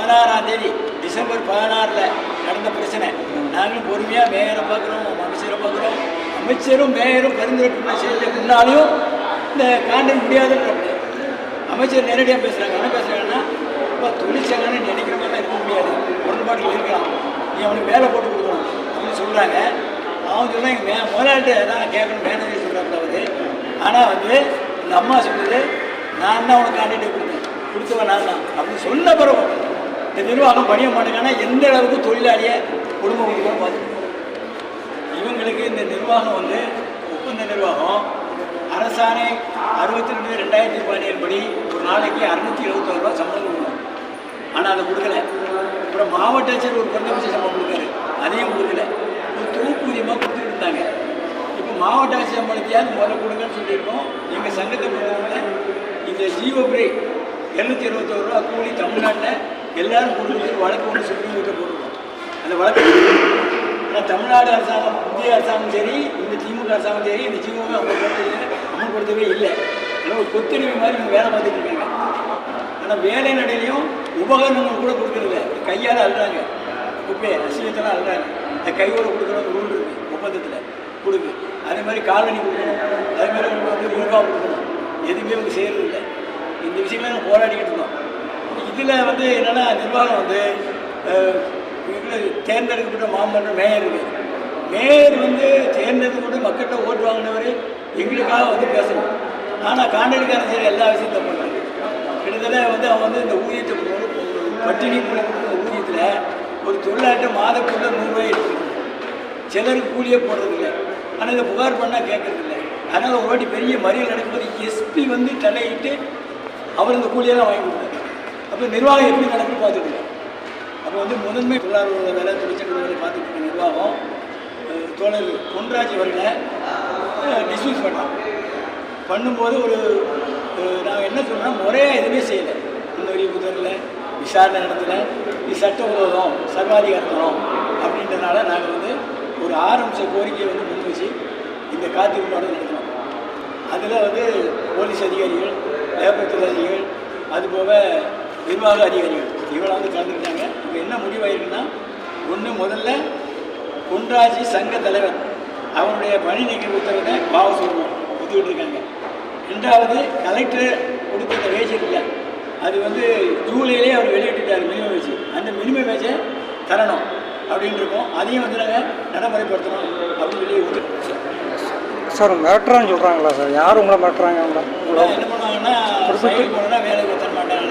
16ஆம் தேதி டிசம்பர் 16 நடந்த பிரச்சனை. நாங்களும் பொறுமையாக மேயரை பார்க்குறோம், அமைச்சரை பார்க்குறோம். அமைச்சரும் மேயரும் பரிந்துரை செய்ய முன்னாலையும் இந்த கான்ட்ராக்ட் முடியாதுன்ற அமைச்சர் நேரடியாக பேசுகிறாங்க. என்ன பேசுகிறாங்கன்னா, இப்போ தொழிற்சங்கன்னு நினைக்கிற மாதிரிலாம் இருக்க முடியாது, உடன்பாடுகள் இருக்கலாம், நீ அவனுக்கு வேலை போட்டு கொடுக்கணும் அப்படின்னு சொல்கிறாங்க. அவங்க சொல்கிறாங்க முதலாளிட்ட தான் கேட்கணும், மேனேஜர் சொல்கிறாப்புல அவர். ஆனால் வந்து இந்த அம்மா சொல்லுது, நான் தான் அவனுக்கு கான்ட்ராக்ட் கொடுத்தவன் நான் தான் அப்படின்னு சொன்ன பிறகு இந்த நிர்வாகம் பணிய மாட்டேங்கன்னா எந்த அளவுக்கு தொழிலாளியை குடும்பம் கொடுக்கணும் பார்த்து. இவங்களுக்கு இந்த நிர்வாகம் வந்து ஒப்பந்த நிர்வாகம் அரசாணை 62/2017 படி ஒரு நாளைக்கு 671 ரூபா சம்பளம் கொடுக்கணும். ஆனால் அதை கொடுக்கல. அப்புறம் மாவட்ட ஆட்சியர் ஒரு குறைந்தபட்ச சம்பளம் கொடுக்காரு, அதையும் கொடுக்கல. ஒரு தொகுப்பூதியமாக கொடுத்துட்டு இருந்தாங்க. இப்போ மாவட்ட ஆட்சி சம்பளத்தையாவது முதல்ல கொடுங்கன்னு சொல்லியிருக்கோம். எங்கள் சங்கத்தை பொறுத்தவரை இந்த ஜீவோ பிரேக் 721 ரூபா கூலி தமிழ்நாட்டில் எல்லாரும் கொடுக்குறது வழக்கு ஒன்று சுப்ரீம் கோர்ட்டை போட்டுருக்கோம். அந்த வழக்கு ஆனால் தமிழ்நாடு அரசாங்கம், இந்திய அரசாங்கம் சரி, இந்த திமுக அரசாங்கம் சரி, இந்த ஜீவோவை அமல்படுத்தவே இல்லை. ஆனால் ஒரு கொத்தடிமை மாதிரி இவங்க வேலை பார்த்துட்டு இருக்காங்க. ஆனால் வேலை நடையிலையும் உபகரணங்கள் கூட கொடுக்குறதில்ல, கையால் அழுறாங்க, குப்பையை அசிங்கத்தெல்லாம் அழுறாங்க. அந்த கையோடு கொடுக்கணும் ரூல் இருக்குது ஒப்பந்தத்தில் கொடுக்கு. அதே மாதிரி காலனி கொடுக்கணும், அதே மாதிரி வந்து யூனிஃபார்ம் கொடுக்கணும். எதுவுமே அவங்க செய்கிறது இல்லை. இந்த விஷயங்கள நம்ம போராடிக்கிட்டு இருந்தோம். இதில் வந்து என்னென்னா நிர்வாகம் வந்து தேர்ந்தெடுக்கப்பட்ட மாமன்ற மேயர் இருக்குது. மேயர் வந்து தேர்ந்தெடுக்கப்பட்டு மக்கள்கிட்ட ஓட்டு வாங்கினவர் எங்களுக்காக வந்து பேசணும். ஆனால் கான்ட்ராக்டுக்காரன் சரி எல்லா விஷயத்தையும் தப்பு பண்ணுறாங்க. கிட்டத்தட்ட வந்து அவன் வந்து இந்த ஊதியத்தை பட்டினி கொடுக்குற ஊதியத்தில் ஒரு தொழிலாட்ட மாதக்குள்ள 100 ரூபாய் இருக்குது. சிலருக்கு கூலியே போடுறதில்லை. ஆனால் இதை புகார் பண்ணால் கேட்கறதில்லை. அதனால் ஒரு வாட்டி பெரிய மறியல் நடக்கும்போது எஸ்பி வந்து தலையிட்டு அவர் இந்த கூலியெல்லாம் வாங்கி கொடுத்தாரு. அப்போ நிர்வாகம் எப்படி நடக்குன்னு பார்த்துட்டு. அப்போ வந்து முதன்மை தொழிலாளர்களோட வேலை, தொழிற்சங்க வேலை பார்த்துட்டு இருக்க நிர்வாகம் தோழர் பொன்ராஜ் அவர்களை டிஸ்மிஸ் பண்ணும்போது ஒரு நாங்கள் என்ன சொல்கிறோம்னா, முறையாக எதுவுமே செய்யலை. முன்னறிய புதரில் விசாரணை நடத்தலை. இது சட்ட விரோதம், சர்வாதிகாரம் அப்படின்றதுனால நாங்கள் வந்து ஒரு ஆரம்பித்த கோரிக்கையை வந்து முன் வச்சு இந்த காத்திருப்பாடு நடத்தணும். அதில் வந்து போலீஸ் அதிகாரிகள், லேபர் அதிகாரிகள், அதுபோக நிர்வாக அதிகாரிகள் இவளை வந்து கலந்துக்கிட்டாங்க. இப்போ என்ன முடிவாயிருக்குன்னா, ஒன்று முதல்ல பொன்ராஜ் சங்க தலைவர் அவருடைய பணி நீக்க உத்தரவை வாபஸ் ஒத்துக்கிட்டு இருக்காங்க. ரெண்டாவது கலெக்டர் கொடுத்த வேஜ் இல்லை, அது வந்து ஜூலையிலே அவர் வெளியிட்டுட்டார் மினிமம் வேஜ். அந்த மினிமம் வேஜை தரணும் அப்படின்னு இருக்கோம். அதையும் வந்து நாங்கள் நடைமுறைப்படுத்தணும் அப்படின்னு சொல்லி ஒத்துக்கிட்டோம். சார் மிரட்டுறான்னு சொல்கிறாங்களா சார்? யார் உங்களை மிரட்டுறாங்க? என்ன பண்ணுவாங்கன்னா, சைடு போனால் வேலைக்கு தர மாட்டாங்க,